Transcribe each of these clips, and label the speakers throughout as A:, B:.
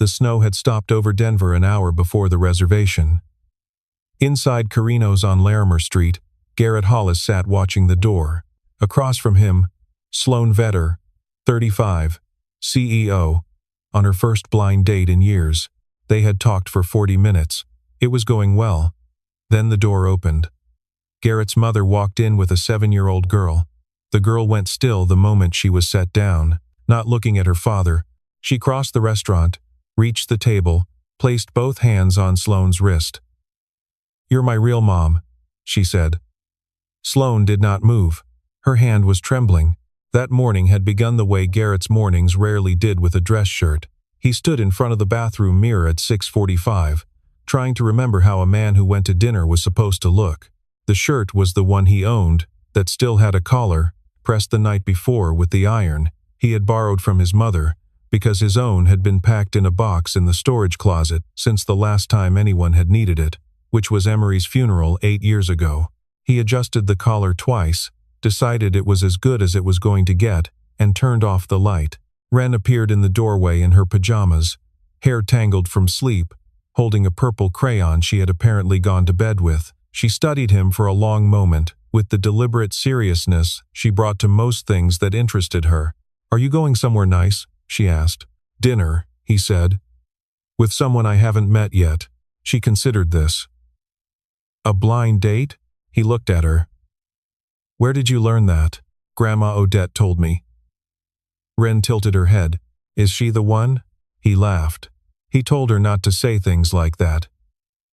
A: The snow had stopped over Denver an hour before the reservation. Inside Carino's on Larimer Street, Garrett Hollis sat watching the door. Across from him, Sloan Vetter, 35, CEO, on her first blind date in years. They had talked for 40 minutes. It was going well. Then the door opened. Garrett's mother walked in with a 7-year-old girl. The girl went still the moment she was set down, not looking at her father. She crossed the restaurant, reached the table, placed both hands on Sloan's wrist. "You're my real mom," she said. Sloan did not move. Her hand was trembling. That morning had begun the way Garrett's mornings rarely did with a dress shirt. He stood in front of the bathroom mirror at 6:45, trying to remember how a man who went to dinner was supposed to look. The shirt was the one he owned, that still had a collar, pressed the night before with the iron he had borrowed from his mother, because his own had been packed in a box in the storage closet since the last time anyone had needed it, which was Emery's funeral 8 years ago. He adjusted the collar twice, decided it was as good as it was going to get, and turned off the light. Wren appeared in the doorway in her pajamas, hair tangled from sleep, holding a purple crayon she had apparently gone to bed with. She studied him for a long moment, with the deliberate seriousness she brought to most things that interested her. "Are you going somewhere nice?" she asked. "Dinner," he said. "With someone I haven't met yet." She considered this. "A blind date?" He looked at her. "Where did you learn that?" "Grandma Odette told me." Wren tilted her head. "Is she the one?" He laughed. He told her not to say things like that.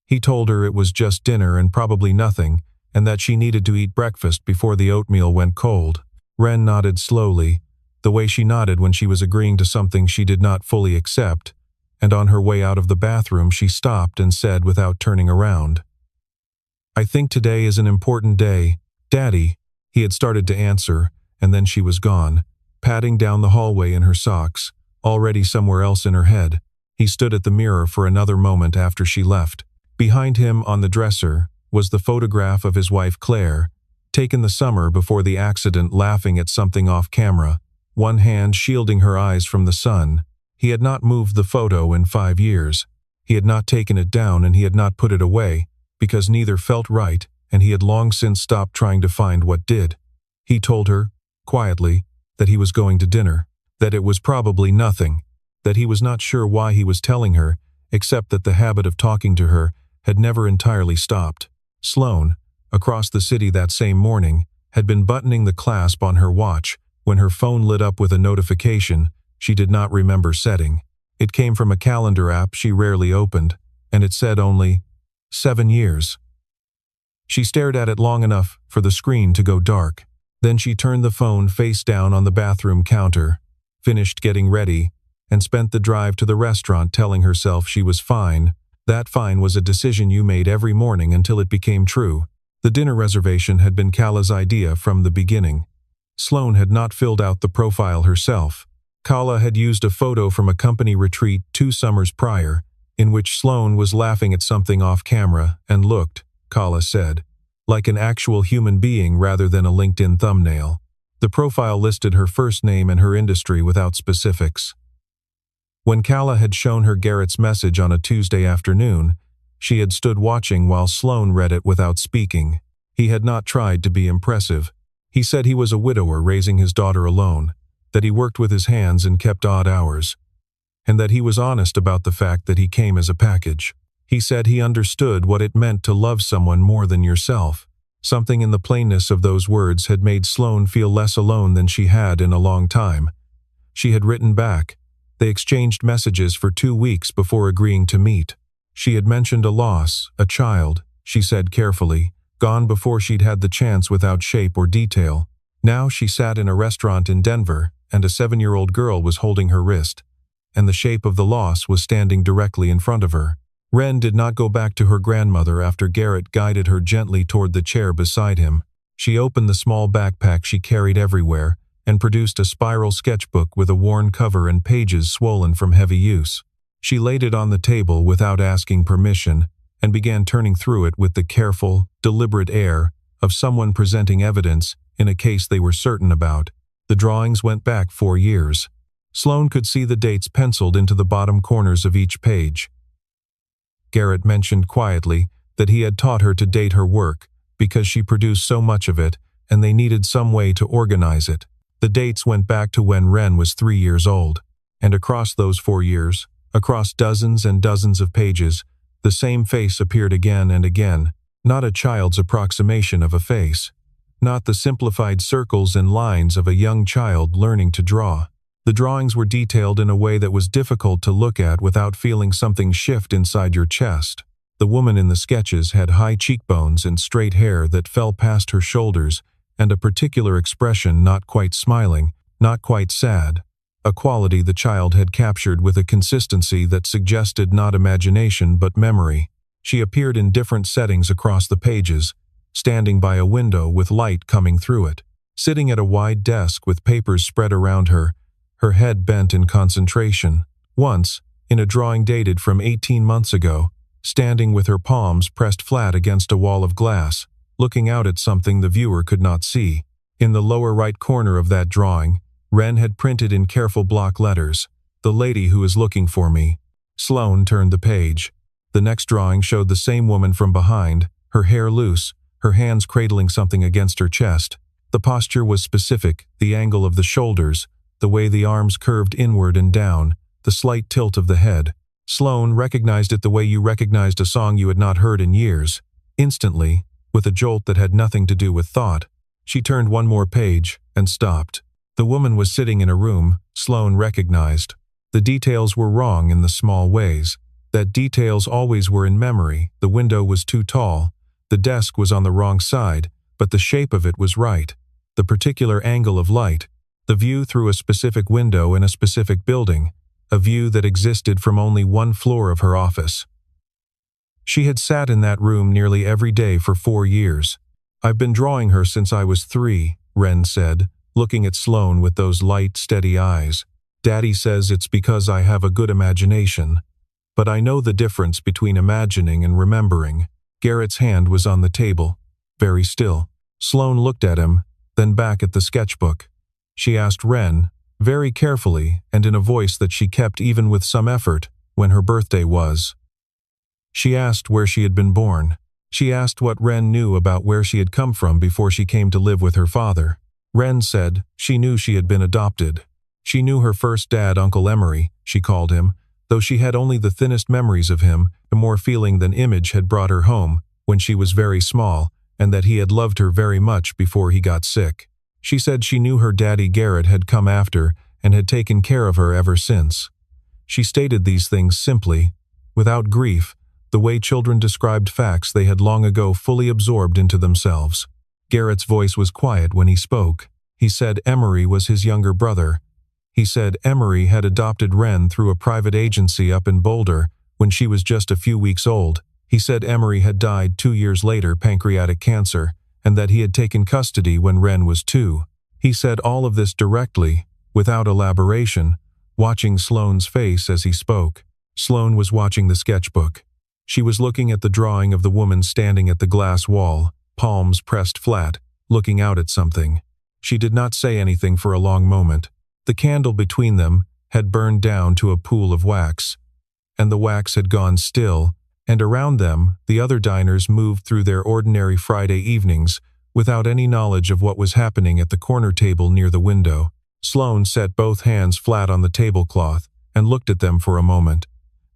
A: He told her it was just dinner and probably nothing, and that she needed to eat breakfast before the oatmeal went cold. Wren nodded slowly, the way she nodded when she was agreeing to something she did not fully accept, and on her way out of the bathroom she stopped and said without turning around, "I think today is an important day, Daddy." He had started to answer, and then she was gone, padding down the hallway in her socks, already somewhere else in her head. He stood at the mirror for another moment after she left. Behind him on the dresser was the photograph of his wife Claire, taken the summer before the accident, laughing at something off camera, one hand shielding her eyes from the sun. He had not moved the photo in 5 years. He had not taken it down and he had not put it away, because neither felt right, and he had long since stopped trying to find what did. He told her, quietly, that he was going to dinner, that it was probably nothing, that he was not sure why he was telling her, except that the habit of talking to her had never entirely stopped. Sloan, across the city that same morning, had been buttoning the clasp on her watch when her phone lit up with a notification she did not remember setting. It came from a calendar app she rarely opened, and it said only, 7 years. She stared at it long enough for the screen to go dark. Then she turned the phone face down on the bathroom counter, finished getting ready, and spent the drive to the restaurant telling herself she was fine. That fine was a decision you made every morning until it became true. The dinner reservation had been Kala's idea from the beginning. Sloan had not filled out the profile herself. Kala had used a photo from a company retreat 2 summers prior, in which Sloan was laughing at something off camera and looked, Kala said, like an actual human being rather than a LinkedIn thumbnail. The profile listed her first name and her industry without specifics. When Kala had shown her Garrett's message on a Tuesday afternoon, she had stood watching while Sloan read it without speaking. He had not tried to be impressive. He said he was a widower raising his daughter alone, that he worked with his hands and kept odd hours, and that he was honest about the fact that he came as a package. He said he understood what it meant to love someone more than yourself. Something in the plainness of those words had made Sloan feel less alone than she had in a long time. She had written back. They exchanged messages for 2 weeks before agreeing to meet. She had mentioned a loss, a child, she said carefully, gone before she'd had the chance without shape or detail. Now she sat in a restaurant in Denver, and a 7-year-old girl was holding her wrist, and the shape of the loss was standing directly in front of her. Wren did not go back to her grandmother after Garrett guided her gently toward the chair beside him. She opened the small backpack she carried everywhere and produced a spiral sketchbook with a worn cover and pages swollen from heavy use. She laid it on the table without asking permission and began turning through it with the careful, deliberate air of someone presenting evidence in a case they were certain about. The drawings went back 4 years. Sloane could see the dates penciled into the bottom corners of each page. Garrett mentioned quietly that he had taught her to date her work because she produced so much of it, and they needed some way to organize it. The dates went back to when Wren was 3 years old, and across those 4 years, across dozens and dozens of pages, the same face appeared again and again, not a child's approximation of a face, not the simplified circles and lines of a young child learning to draw. The drawings were detailed in a way that was difficult to look at without feeling something shift inside your chest. The woman in the sketches had high cheekbones and straight hair that fell past her shoulders, and a particular expression, not quite smiling, not quite sad, a quality the child had captured with a consistency that suggested not imagination but memory. She appeared in different settings across the pages, standing by a window with light coming through it, sitting at a wide desk with papers spread around her, her head bent in concentration. Once, in a drawing dated from 18 months ago, standing with her palms pressed flat against a wall of glass, looking out at something the viewer could not see. In the lower right corner of that drawing, Wren had printed in careful block letters, "The lady who is looking for me." Sloane turned the page. The next drawing showed the same woman from behind, her hair loose, her hands cradling something against her chest. The posture was specific, the angle of the shoulders, the way the arms curved inward and down, the slight tilt of the head. Sloane recognized it the way you recognized a song you had not heard in years. Instantly, with a jolt that had nothing to do with thought, she turned one more page and stopped. The woman was sitting in a room Sloane recognized. The details were wrong in the small ways that details always were in memory. The window was too tall. The desk was on the wrong side, but the shape of it was right. The particular angle of light, the view through a specific window in a specific building, a view that existed from only one floor of her office. She had sat in that room nearly every day for 4 years. "I've been drawing her since I was 3, Wren said, looking at Sloane with those light, steady eyes. "Daddy says it's because I have a good imagination. But I know the difference between imagining and remembering." Garrett's hand was on the table, very still. Sloane looked at him, then back at the sketchbook. She asked Wren, very carefully and in a voice that she kept even with some effort, when her birthday was. She asked where she had been born. She asked what Wren knew about where she had come from before she came to live with her father. Wren said she knew she had been adopted. She knew her first dad, Uncle Emery, she called him, though she had only the thinnest memories of him. A more feeling than image had brought her home when she was very small, and that he had loved her very much before he got sick. She said she knew her daddy Garrett had come after and had taken care of her ever since. She stated these things simply, without grief, the way children described facts they had long ago fully absorbed into themselves. Garrett's voice was quiet when he spoke. He said Emery was his younger brother. He said Emery had adopted Wren through a private agency up in Boulder when she was just a few weeks old. He said Emery had died 2 years later, pancreatic cancer, and that he had taken custody when Wren was 2. He said all of this directly, without elaboration, watching Sloane's face as he spoke. Sloane was watching the sketchbook. She was looking at the drawing of the woman standing at the glass wall, palms pressed flat, looking out at something. She did not say anything for a long moment. The candle between them had burned down to a pool of wax, and the wax had gone still, and around them the other diners moved through their ordinary Friday evenings without any knowledge of what was happening at the corner table near the window. Sloane set both hands flat on the tablecloth and looked at them for a moment.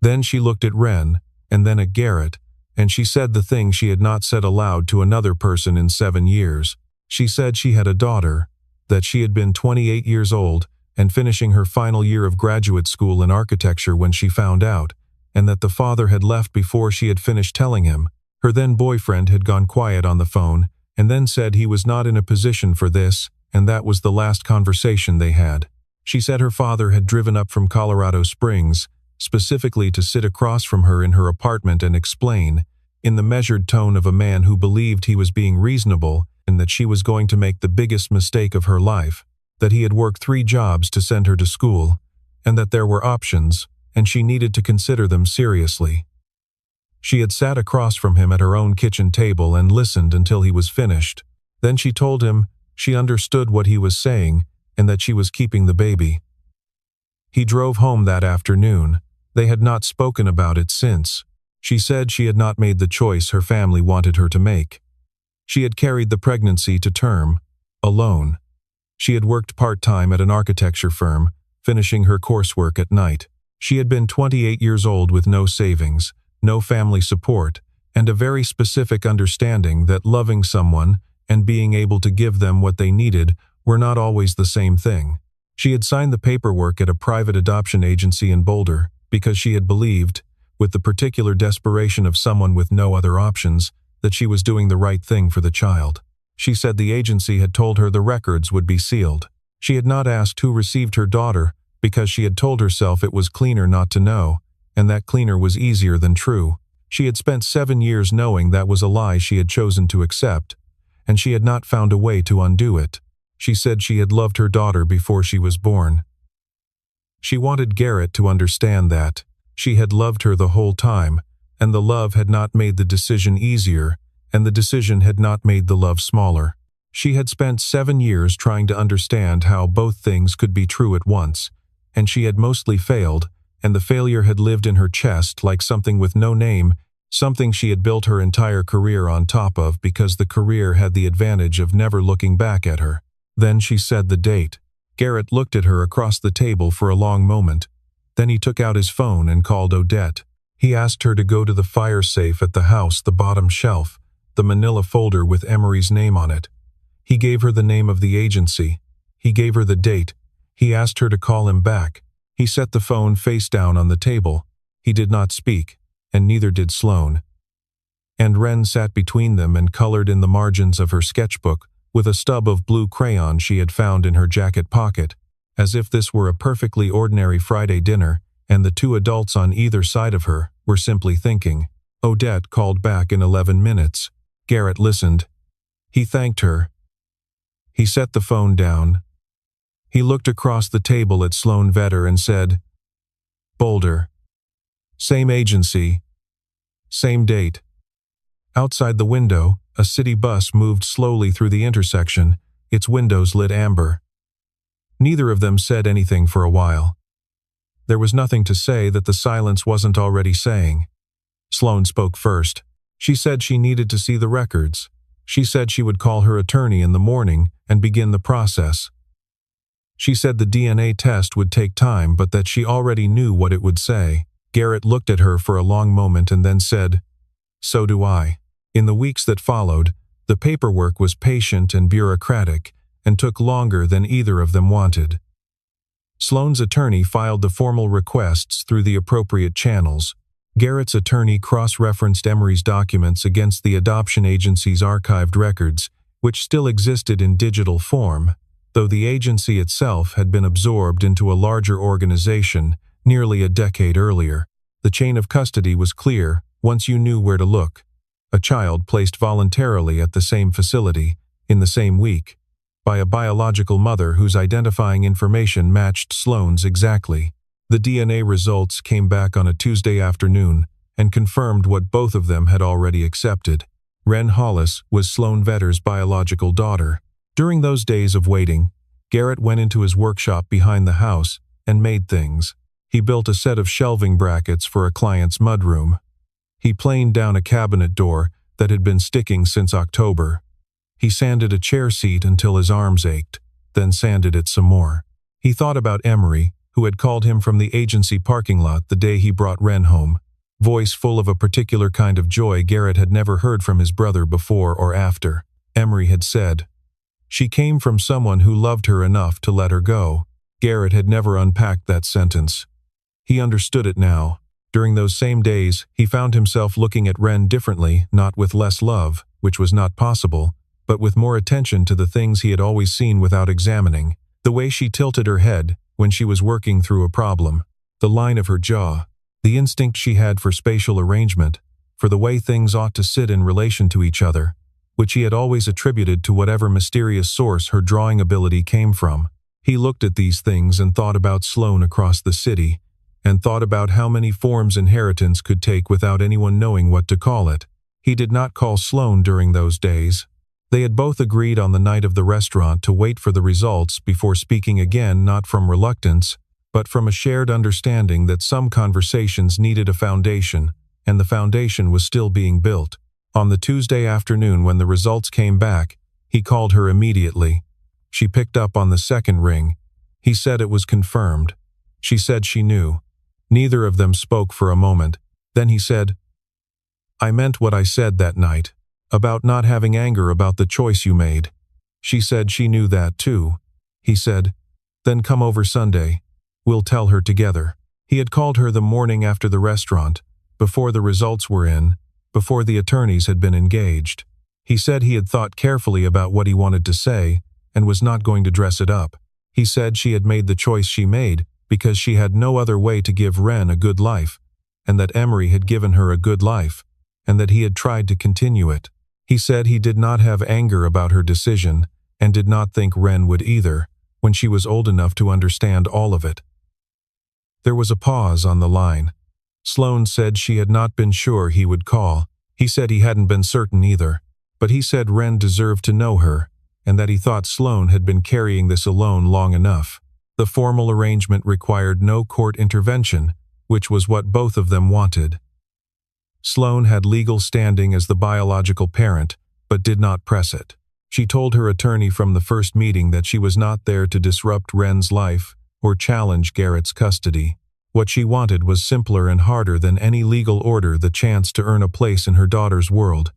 A: Then she looked at Wren, and then at Garrett, and she said the thing she had not said aloud to another person in 7 years. She said she had a daughter, that she had been 28 years old and finishing her final year of graduate school in architecture when she found out, and that the father had left before she had finished telling him. Her then-boyfriend had gone quiet on the phone and then said he was not in a position for this, and that was the last conversation they had. She said her father had driven up from Colorado Springs, specifically to sit across from her in her apartment and explain, in the measured tone of a man who believed he was being reasonable and that she was going to make the biggest mistake of her life, that he had worked 3 jobs to send her to school, and that there were options, and she needed to consider them seriously. She had sat across from him at her own kitchen table and listened until he was finished. Then she told him she understood what he was saying and that she was keeping the baby. He drove home that afternoon. They had not spoken about it since. She said she had not made the choice her family wanted her to make. She had carried the pregnancy to term, alone. She had worked part-time at an architecture firm, finishing her coursework at night. She had been 28 years old with no savings, no family support, and a very specific understanding that loving someone and being able to give them what they needed were not always the same thing. She had signed the paperwork at a private adoption agency in Boulder because she had believed, with the particular desperation of someone with no other options, that she was doing the right thing for the child. She said the agency had told her the records would be sealed. She had not asked who received her daughter because she had told herself it was cleaner not to know, and that cleaner was easier than true. She had spent 7 years knowing that was a lie she had chosen to accept, and she had not found a way to undo it. She said she had loved her daughter before she was born. She wanted Garrett to understand that. She had loved her the whole time, and the love had not made the decision easier, and the decision had not made the love smaller. She had spent 7 years trying to understand how both things could be true at once, and she had mostly failed, and the failure had lived in her chest like something with no name, something she had built her entire career on top of because the career had the advantage of never looking back at her. Then she said the date. Garrett looked at her across the table for a long moment. Then he took out his phone and called Odette. He asked her to go to the fire safe at the house, the bottom shelf, the manila folder with Emery's name on it. He gave her the name of the agency. He gave her the date. He asked her to call him back. He set the phone face down on the table. He did not speak, and neither did Sloane. And Wren sat between them and colored in the margins of her sketchbook with a stub of blue crayon she had found in her jacket pocket, as if this were a perfectly ordinary Friday dinner, and the two adults on either side of her were simply thinking. Odette called back in 11 minutes. Garrett listened. He thanked her. He set the phone down. He looked across the table at Sloane Vetter and said, Boulder. Same agency. Same date. Outside the window, a city bus moved slowly through the intersection, its windows lit amber. Neither of them said anything for a while. There was nothing to say that the silence wasn't already saying. Sloane spoke first. She said she needed to see the records. She said she would call her attorney in the morning and begin the process. She said the DNA test would take time, but that she already knew what it would say. Garrett looked at her for a long moment and then said, So do I. In the weeks that followed, the paperwork was patient and bureaucratic and took longer than either of them wanted. Sloane's attorney filed the formal requests through the appropriate channels. Garrett's attorney cross-referenced Emery's documents against the adoption agency's archived records, which still existed in digital form, though the agency itself had been absorbed into a larger organization nearly a decade earlier. The chain of custody was clear once you knew where to look. A child placed voluntarily at the same facility, in the same week, by a biological mother whose identifying information matched Sloane's exactly. The DNA results came back on a Tuesday afternoon and confirmed what both of them had already accepted. Wren Hollis was Sloane Vetter's biological daughter. During those days of waiting, Garrett went into his workshop behind the house and made things. He built a set of shelving brackets for a client's mudroom. He planed down a cabinet door that had been sticking since October. He sanded a chair seat until his arms ached, then sanded it some more. He thought about Emery, who had called him from the agency parking lot the day he brought Wren home. Voice full of a particular kind of joy Garrett had never heard from his brother before or after. Emery had said, She came from someone who loved her enough to let her go. Garrett had never unpacked that sentence. He understood it now. During those same days, he found himself looking at Wren differently, not with less love, which was not possible, but with more attention to the things he had always seen without examining. The way she tilted her head when she was working through a problem, the line of her jaw, the instinct she had for spatial arrangement, for the way things ought to sit in relation to each other, which he had always attributed to whatever mysterious source her drawing ability came from. He looked at these things and thought about Sloane across the city, and thought about how many forms inheritance could take without anyone knowing what to call it. He did not call Sloane during those days. They had both agreed on the night of the restaurant to wait for the results before speaking again, not from reluctance, but from a shared understanding that some conversations needed a foundation, and the foundation was still being built. On the Tuesday afternoon when the results came back, he called her immediately. She picked up on the second ring. He said it was confirmed. She said she knew. Neither of them spoke for a moment. Then he said, "I meant what I said that night, about not having anger about the choice you made." She said she knew that too. He said, "Then come over Sunday. We'll tell her together." He had called her the morning after the restaurant, before the results were in, before the attorneys had been engaged. He said he had thought carefully about what he wanted to say, and was not going to dress it up. He said she had made the choice she made because she had no other way to give Ren a good life, and that Emery had given her a good life, and that he had tried to continue it. He said he did not have anger about her decision, and did not think Ren would either, when she was old enough to understand all of it. There was a pause on the line. Sloane said she had not been sure he would call. He said he hadn't been certain either, but he said Ren deserved to know her, and that he thought Sloane had been carrying this alone long enough. The formal arrangement required no court intervention, which was what both of them wanted. Sloane had legal standing as the biological parent, but did not press it. She told her attorney from the first meeting that she was not there to disrupt Ren's life or challenge Garrett's custody. What she wanted was simpler and harder than any legal order, the chance to earn a place in her daughter's world.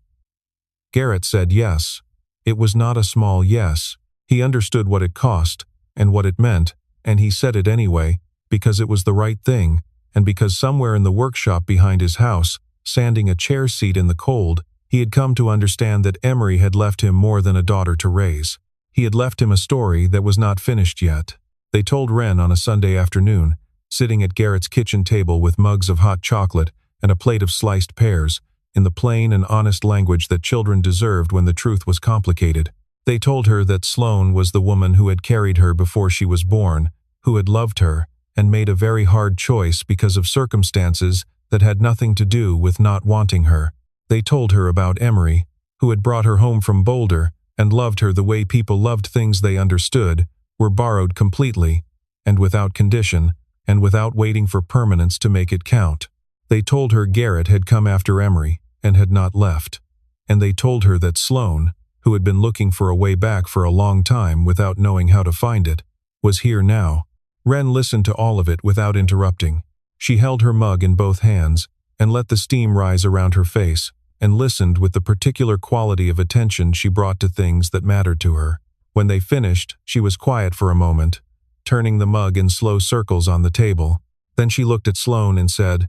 A: Garrett said yes. It was not a small yes. He understood what it cost and what it meant, and he said it anyway, because it was the right thing, and because somewhere in the workshop behind his house, sanding a chair seat in the cold, he had come to understand that Emery had left him more than a daughter to raise. He had left him a story that was not finished yet. They told Ren on a Sunday afternoon, sitting at Garrett's kitchen table with mugs of hot chocolate and a plate of sliced pears, in the plain and honest language that children deserved when the truth was complicated. They told her that Sloane was the woman who had carried her before she was born, who had loved her, and made a very hard choice because of circumstances that had nothing to do with not wanting her. They told her about Emery, who had brought her home from Boulder and loved her the way people loved things they understood, were borrowed completely, and without condition, and without waiting for permanence to make it count. They told her Garrett had come after Emery and had not left. And they told her that Sloane, who had been looking for a way back for a long time without knowing how to find it, was here now. Ren listened to all of it without interrupting. She held her mug in both hands and let the steam rise around her face, and listened with the particular quality of attention she brought to things that mattered to her. When they finished, she was quiet for a moment, turning the mug in slow circles on the table. Then she looked at Sloane and said,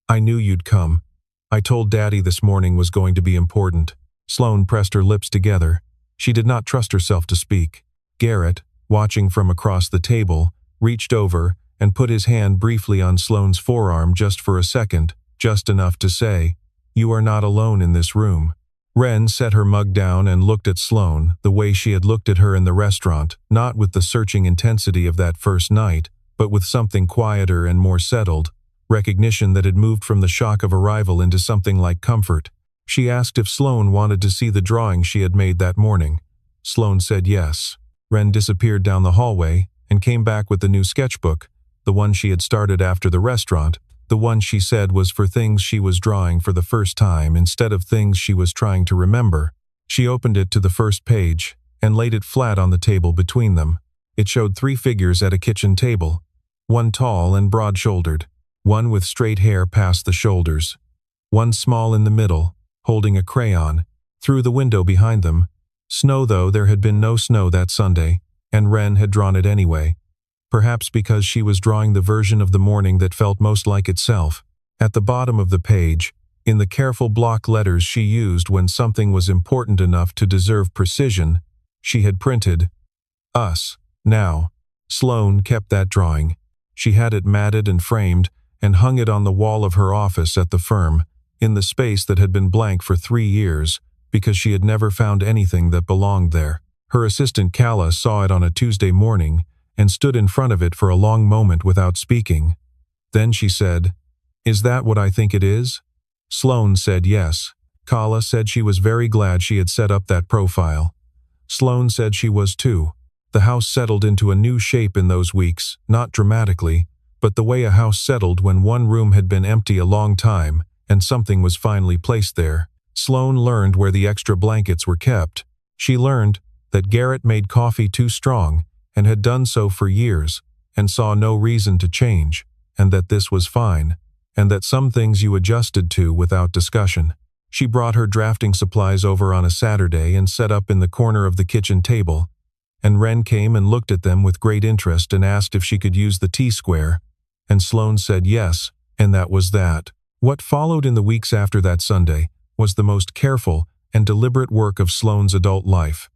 A: "I knew you'd come. I told Daddy this morning was going to be important." Sloane pressed her lips together. She did not trust herself to speak. Garrett, watching from across the table, reached over and put his hand briefly on Sloane's forearm just for a second, just enough to say, "You are not alone in this room." Ren set her mug down and looked at Sloane the way she had looked at her in the restaurant, not with the searching intensity of that first night, but with something quieter and more settled, recognition that had moved from the shock of arrival into something like comfort. She asked if Sloane wanted to see the drawing she had made that morning. Sloane said yes. Ren disappeared down the hallway and came back with the new sketchbook, the one she had started after the restaurant, the one she said was for things she was drawing for the first time instead of things she was trying to remember. She opened it to the first page and laid it flat on the table between them. It showed 3 figures at a kitchen table, one tall and broad-shouldered, one with straight hair past the shoulders, one small in the middle, holding a crayon. Through the window behind them, snow, though there had been no snow that Sunday, and Ren had drawn it anyway. Perhaps because she was drawing the version of the morning that felt most like itself. At the bottom of the page, in the careful block letters she used when something was important enough to deserve precision, she had printed, "Us, now." Sloane kept that drawing. She had it matted and framed, and hung it on the wall of her office at the firm, in the space that had been blank for 3 years, because she had never found anything that belonged there. Her assistant Calla saw it on a Tuesday morning, and stood in front of it for a long moment without speaking. Then she said, "Is that what I think it is?" Sloane said yes. Calla said she was very glad she had set up that profile. Sloane said she was too. The house settled into a new shape in those weeks, not dramatically, but the way a house settled when one room had been empty a long time and something was finally placed there. Sloane learned where the extra blankets were kept. She learned that Garrett made coffee too strong and had done so for years and saw no reason to change, and that this was fine, and that some things you adjusted to without discussion. She brought her drafting supplies over on a Saturday and set up in the corner of the kitchen table, and Wren came and looked at them with great interest and asked if she could use the T-square, and Sloane said yes, and that was that. What followed in the weeks after that Sunday was the most careful and deliberate work of Sloane's adult life.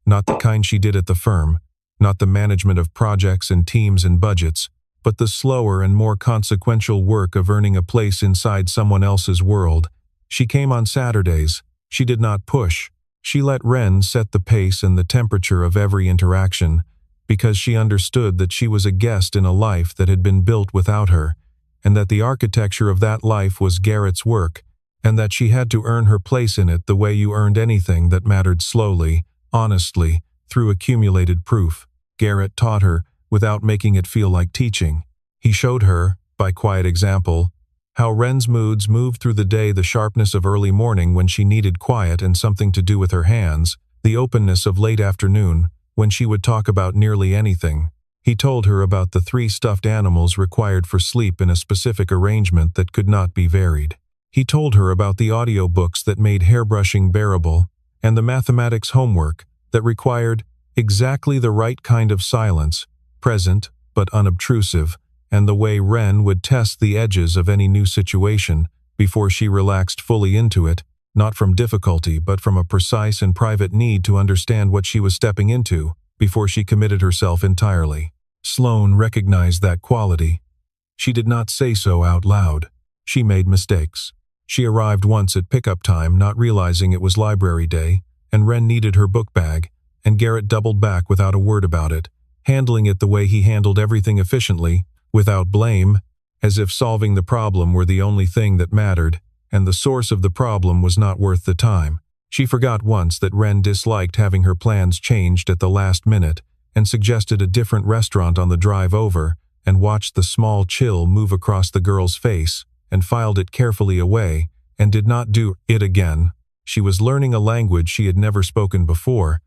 A: Not the kind she did at the firm, not the management of projects and teams and budgets, but the slower and more consequential work of earning a place inside someone else's world. She came on Saturdays. She did not push. She let Wren set the pace and the temperature of every interaction, because she understood that she was a guest in a life that had been built without her, and that the architecture of that life was Garrett's work, and that she had to earn her place in it the way you earned anything that mattered slowly, honestly, through accumulated proof. Garrett taught her without making it feel like teaching. He showed her, by quiet example, how Wren's moods moved through the day, the sharpness of early morning when she needed quiet and something to do with her hands, the openness of late afternoon when she would talk about nearly anything. He told her about the 3 stuffed animals required for sleep in a specific arrangement that could not be varied. He told her about the audiobooks that made hairbrushing bearable, and the mathematics homework that required exactly the right kind of silence, present but unobtrusive, and the way Wren would test the edges of any new situation before she relaxed fully into it, not from difficulty but from a precise and private need to understand what she was stepping into before she committed herself entirely. Sloane recognized that quality. She did not say so out loud. She made mistakes. She arrived once at pickup time not realizing it was library day, and Wren needed her book bag, and Garrett doubled back without a word about it, handling it the way he handled everything efficiently, without blame, as if solving the problem were the only thing that mattered, and the source of the problem was not worth the time. She forgot once that Wren disliked having her plans changed at the last minute, and suggested a different restaurant on the drive over, and watched the small chill move across the girl's face, and filed it carefully away, and did not do it again. She was learning a language she had never spoken before,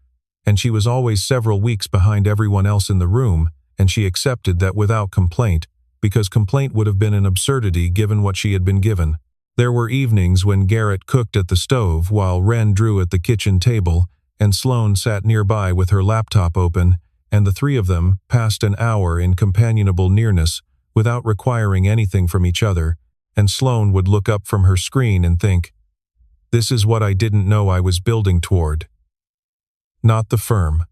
A: and she was always several weeks behind everyone else in the room, and she accepted that without complaint, because complaint would have been an absurdity given what she had been given. There were evenings when Garrett cooked at the stove while Wren drew at the kitchen table, and Sloane sat nearby with her laptop open, and the 3 of them passed an hour in companionable nearness without requiring anything from each other, and Sloane would look up from her screen and think, "This is what I didn't know I was building toward." Not the firm.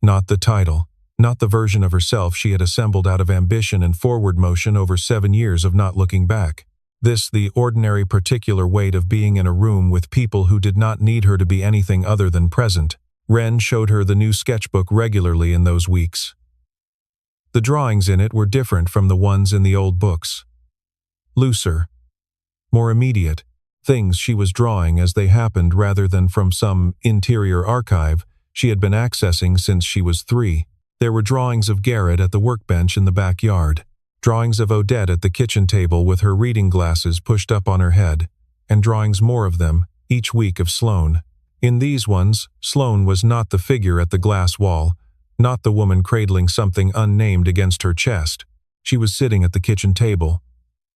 A: Not the title. Not the version of herself she had assembled out of ambition and forward motion over 7 years of not looking back. This, the ordinary particular weight of being in a room with people who did not need her to be anything other than present. Wren showed her the new sketchbook regularly in those weeks. The drawings in it were different from the ones in the old books. Looser. More immediate. Things she was drawing as they happened rather than from some interior archive she had been accessing since she was 3. There were drawings of Garrett at the workbench in the backyard, drawings of Odette at the kitchen table with her reading glasses pushed up on her head, and drawings more of them, each week of Sloane. In these ones, Sloane was not the figure at the glass wall, not the woman cradling something unnamed against her chest. She was sitting at the kitchen table,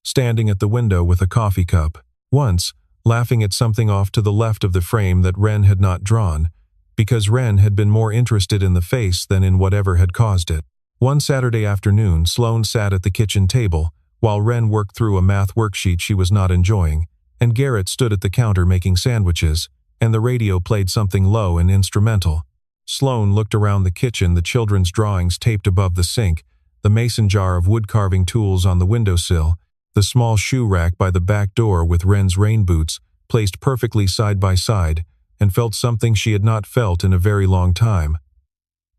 A: standing at the window with a coffee cup, once laughing at something off to the left of the frame that Wren had not drawn, because Wren had been more interested in the face than in whatever had caused it. One Saturday afternoon, Sloane sat at the kitchen table, while Wren worked through a math worksheet she was not enjoying, and Garrett stood at the counter making sandwiches, and the radio played something low and instrumental. Sloane looked around the kitchen, the children's drawings taped above the sink, the mason jar of wood-carving tools on the windowsill, the small shoe rack by the back door with Wren's rain boots placed perfectly side by side, and felt something she had not felt in a very long time.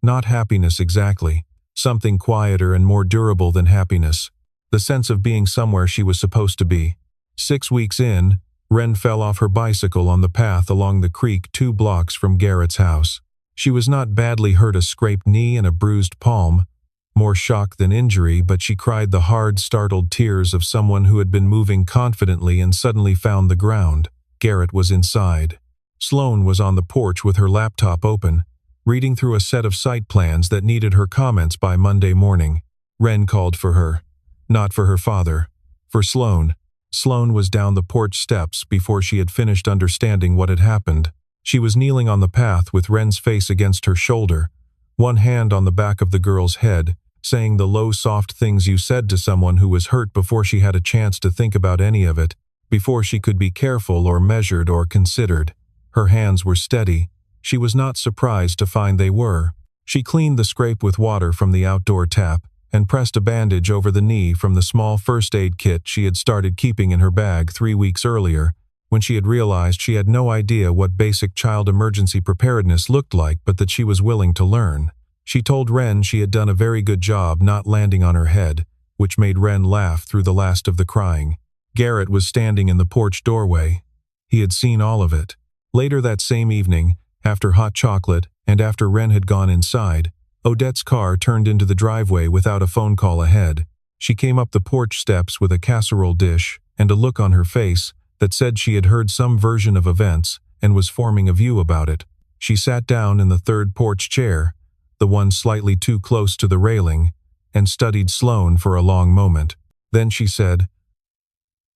A: Not happiness exactly. Something quieter and more durable than happiness. The sense of being somewhere she was supposed to be. 6 weeks in, Wren fell off her bicycle on the path along the creek 2 blocks from Garrett's house. She was not badly hurt, a scraped knee and a bruised palm, more shock than injury, but she cried the hard, startled tears of someone who had been moving confidently and suddenly found the ground. Garrett was inside. Sloane was on the porch with her laptop open, reading through a set of site plans that needed her comments by Monday morning. Wren called for her. Not for her father. For Sloane. Sloane was down the porch steps before she had finished understanding what had happened. She was kneeling on the path with Wren's face against her shoulder, one hand on the back of the girl's head, saying the low, soft things you said to someone who was hurt before she had a chance to think about any of it, before she could be careful or measured or considered. Her hands were steady. She was not surprised to find they were. She cleaned the scrape with water from the outdoor tap and pressed a bandage over the knee from the small first aid kit she had started keeping in her bag 3 weeks earlier, when she had realized she had no idea what basic child emergency preparedness looked like, but that she was willing to learn. She told Wren she had done a very good job not landing on her head, which made Wren laugh through the last of the crying. Garrett was standing in the porch doorway. He had seen all of it. Later that same evening, after hot chocolate and after Wren had gone inside, Odette's car turned into the driveway without a phone call ahead. She came up the porch steps with a casserole dish and a look on her face that said she had heard some version of events and was forming a view about it. She sat down in the third porch chair, the one slightly too close to the railing, and studied Sloane for a long moment. Then she said,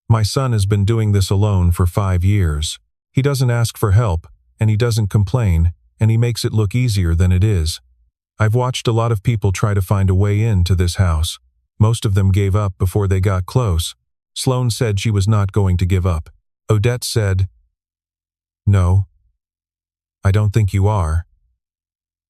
A: "My son has been doing this alone for 5 years. He doesn't ask for help, and he doesn't complain, and he makes it look easier than it is. I've watched a lot of people try to find a way into this house. Most of them gave up before they got close." Sloane said she was not going to give up. Odette said, "No, I don't think you are."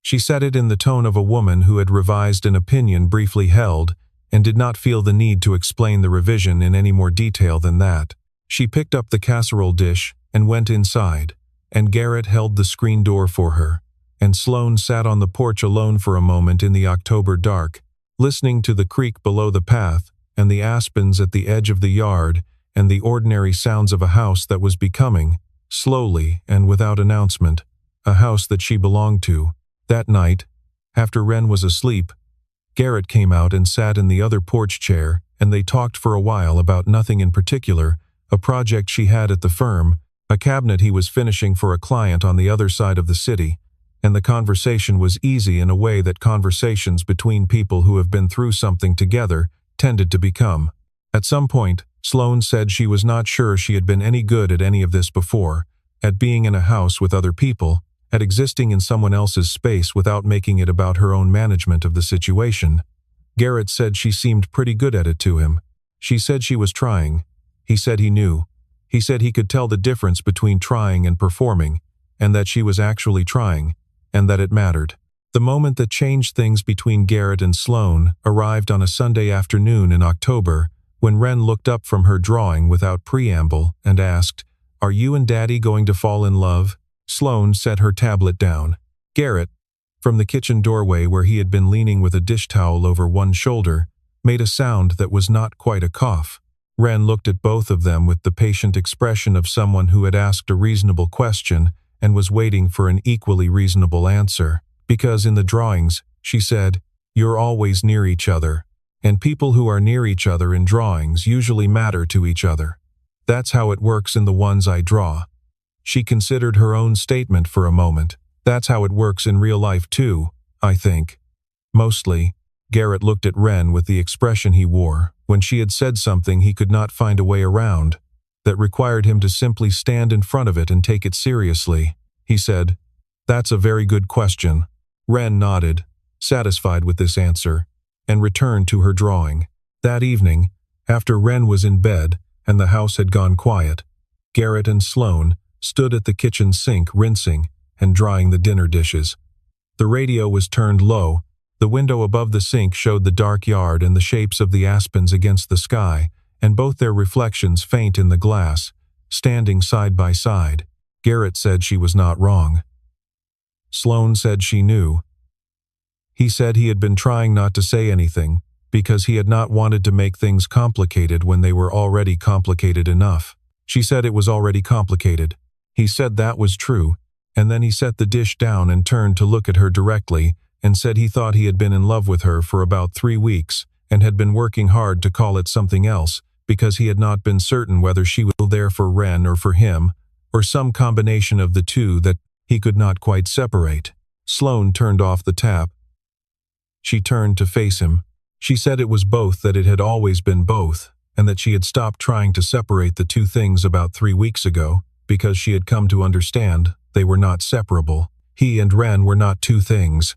A: She said it in the tone of a woman who had revised an opinion briefly held and did not feel the need to explain the revision in any more detail than that. She picked up the casserole dish and went inside, and Garrett held the screen door for her, and Sloane sat on the porch alone for a moment in the October dark, listening to the creek below the path and the aspens at the edge of the yard and the ordinary sounds of a house that was becoming, slowly and without announcement, a house that she belonged to. That night, after Wren was asleep, Garrett came out and sat in the other porch chair, and they talked for a while about nothing in particular, a project she had at the firm, a cabinet he was finishing for a client on the other side of the city, and the conversation was easy in a way that conversations between people who have been through something together tended to become. At some point, Sloane said she was not sure she had been any good at any of this before, at being in a house with other people, at existing in someone else's space without making it about her own management of the situation. Garrett said she seemed pretty good at it to him. She said she was trying. He said he knew. He said he could tell the difference between trying and performing, and that she was actually trying, and that it mattered. The moment that changed things between Garrett and Sloane arrived on a Sunday afternoon in October, when Wren looked up from her drawing without preamble and asked, "Are you and Daddy going to fall in love?" Sloane set her tablet down. Garrett, from the kitchen doorway where he had been leaning with a dish towel over one shoulder, made a sound that was not quite a cough. Wren looked at both of them with the patient expression of someone who had asked a reasonable question and was waiting for an equally reasonable answer. "Because in the drawings," she said, "you're always near each other, and people who are near each other in drawings usually matter to each other. That's how it works in the ones I draw." She considered her own statement for a moment. "That's how it works in real life too, I think." Mostly. Garrett looked at Wren with the expression he wore when she had said something he could not find a way around, that required him to simply stand in front of it and take it seriously. He said, "That's a very good question." Wren nodded, satisfied with this answer, and returned to her drawing. That evening, after Wren was in bed and the house had gone quiet, Garrett and Sloane stood at the kitchen sink rinsing and drying the dinner dishes. The radio was turned low. The window above the sink showed the dark yard and the shapes of the aspens against the sky, and both their reflections faint in the glass, standing side by side. Garrett said she was not wrong. Sloane said she knew. He said he had been trying not to say anything, because he had not wanted to make things complicated when they were already complicated enough. She said it was already complicated. He said that was true, and then he set the dish down and turned to look at her directly, and said he thought he had been in love with her for about 3 weeks and had been working hard to call it something else because he had not been certain whether she was there for Ren or for him, or some combination of the two that he could not quite separate. Sloane turned off the tap. She turned to face him. She said it was both, that it had always been both, and that she had stopped trying to separate the two things about 3 weeks ago because she had come to understand they were not separable. He and Ren were not two things.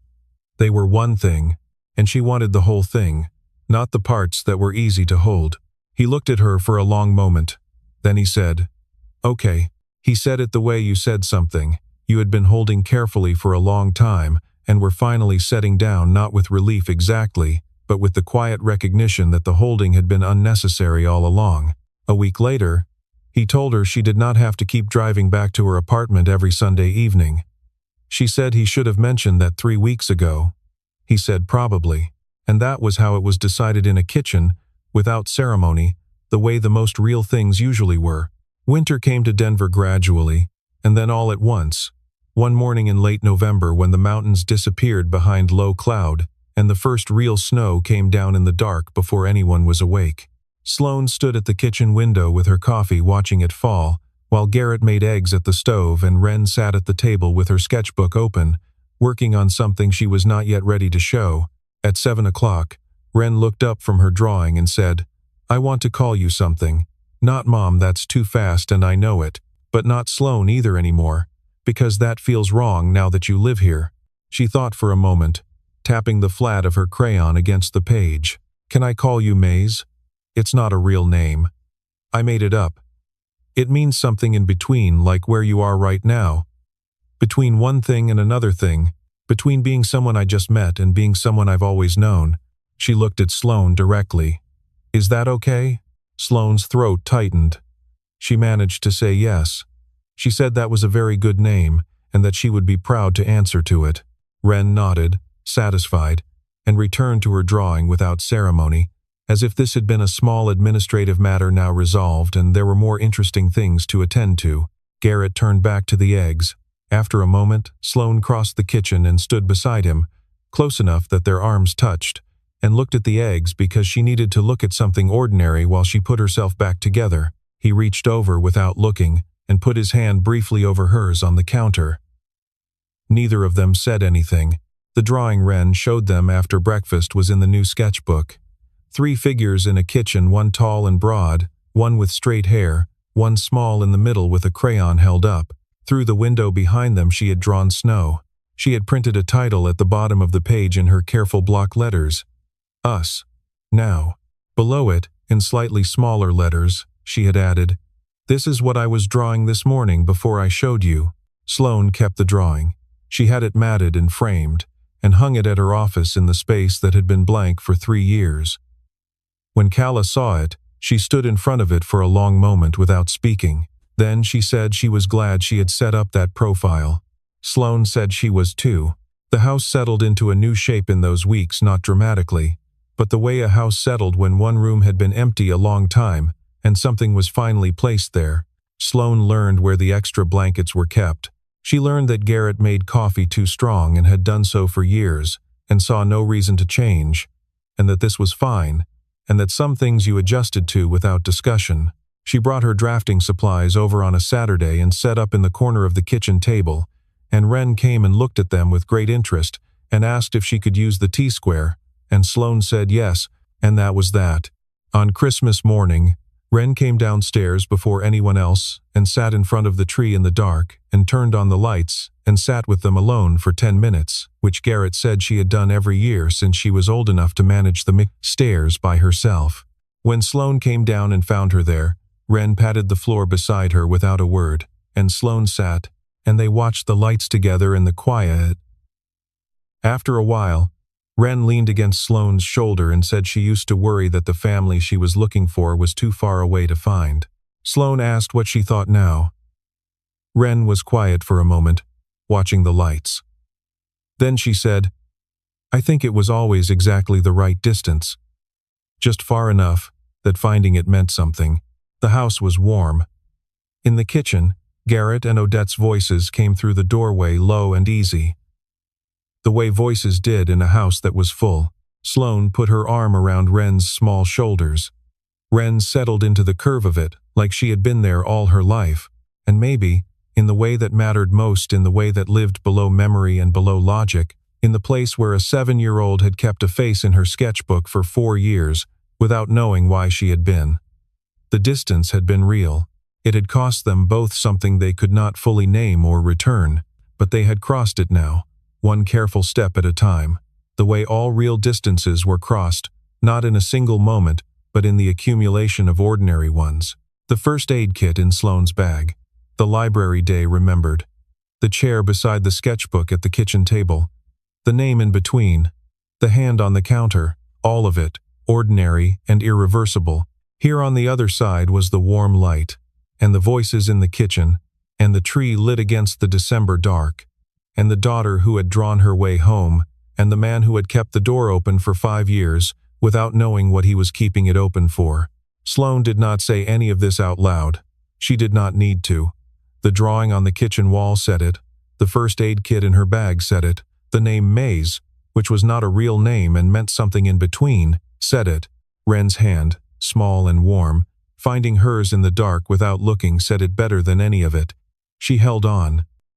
A: They were one thing, and she wanted the whole thing, not the parts that were easy to hold. He looked at her for a long moment. Then he said, "Okay." He said it the way you said something you had been holding carefully for a long time and were finally setting down, not with relief exactly, but with the quiet recognition that the holding had been unnecessary all along. A week later, he told her she did not have to keep driving back to her apartment every Sunday evening. She said he should have mentioned that 3 weeks ago. He said probably, and that was how it was decided in a kitchen, without ceremony, the way the most real things usually were. Winter came to Denver gradually, and then all at once. One morning in late November, when the mountains disappeared behind low cloud, and the first real snow came down in the dark before anyone was awake. Sloane stood at the kitchen window with her coffee watching it fall, while Garrett made eggs at the stove and Ren sat at the table with her sketchbook open, working on something she was not yet ready to show. At 7 o'clock, Ren looked up from her drawing and said, "I want to call you something. Not Mom, that's too fast and I know it, but not Sloane either anymore, because that feels wrong now that you live here." She thought for a moment, tapping the flat of her crayon against the page. "Can I call you Maze? It's not a real name. I made it up. It means something in between, like where you are right now. Between one thing and another thing. Between being someone I just met and being someone I've always known." She looked at Sloane directly. "Is that okay?" Sloane's throat tightened. She managed to say yes. She said that was a very good name, and that she would be proud to answer to it. Ren nodded, satisfied, and returned to her drawing without ceremony, as if this had been a small administrative matter now resolved and there were more interesting things to attend to. Garrett turned back to the eggs. After a moment, Sloane crossed the kitchen and stood beside him, close enough that their arms touched, and looked at the eggs because she needed to look at something ordinary while she put herself back together. He reached over without looking and put his hand briefly over hers on the counter. Neither of them said anything. The drawing Ren showed them after breakfast was in the new sketchbook. 3 figures in a kitchen, one tall and broad, one with straight hair, one small in the middle with a crayon held up. Through the window behind them she had drawn snow. She had printed a title at the bottom of the page in her careful block letters. Us. Now. Below it, in slightly smaller letters, she had added, "This is what I was drawing this morning before I showed you." Sloane kept the drawing. She had it matted and framed, and hung it at her office in the space that had been blank for 3 years. When Calla saw it, she stood in front of it for a long moment without speaking. Then she said she was glad she had set up that profile. Sloane said she was too. The house settled into a new shape in those weeks, not dramatically, but the way a house settled when one room had been empty a long time, and something was finally placed there. Sloane learned where the extra blankets were kept. She learned that Garrett made coffee too strong and had done so for years, and saw no reason to change, and that this was fine, and that some things you adjusted to without discussion. She brought her drafting supplies over on a Saturday and set up in the corner of the kitchen table, and Ren came and looked at them with great interest and asked if she could use the T-square, and Sloane said yes, and that was that. On Christmas morning, Ren came downstairs before anyone else and sat in front of the tree in the dark and turned on the lights and sat with them alone for 10 minutes, which Garrett said she had done every year since she was old enough to manage the stairs by herself. When Sloane came down and found her there, Ren patted the floor beside her without a word, and Sloane sat, and they watched the lights together in the quiet. After a while, Ren leaned against Sloane's shoulder and said she used to worry that the family she was looking for was too far away to find. Sloane asked what she thought now. Ren was quiet for a moment, watching the lights. Then she said, "I think it was always exactly the right distance. Just far enough that finding it meant something." The house was warm. In the kitchen, Garrett and Odette's voices came through the doorway low and easy. the way voices did in a house that was full. Sloane put her arm around Wren's small shoulders. Wren settled into the curve of it, like she had been there all her life, and maybe, in the way that mattered most, in the way that lived below memory and below logic, in the place where a 7-year-old had kept a face in her sketchbook for 4 years, without knowing why she had been. The distance had been real. It had cost them both something they could not fully name or return, but they had crossed it now, one careful step at a time, the way all real distances were crossed, not in a single moment, but in the accumulation of ordinary ones. The first aid kit in Sloane's bag, the library day remembered, the chair beside the sketchbook at the kitchen table, the name in between, the hand on the counter, all of it, ordinary and irreversible. Here on the other side was the warm light, and the voices in the kitchen, and the tree lit against the December dark, and the daughter who had drawn her way home, and the man who had kept the door open for 5 years, without knowing what he was keeping it open for. Sloane did not say any of this out loud. She did not need to. The drawing on the kitchen wall said it. The first aid kit in her bag said it. The name Maze, which was not a real name and meant something in between, said it. Wren's hand, small and warm, finding hers in the dark without looking, said it better than any of it. She held on,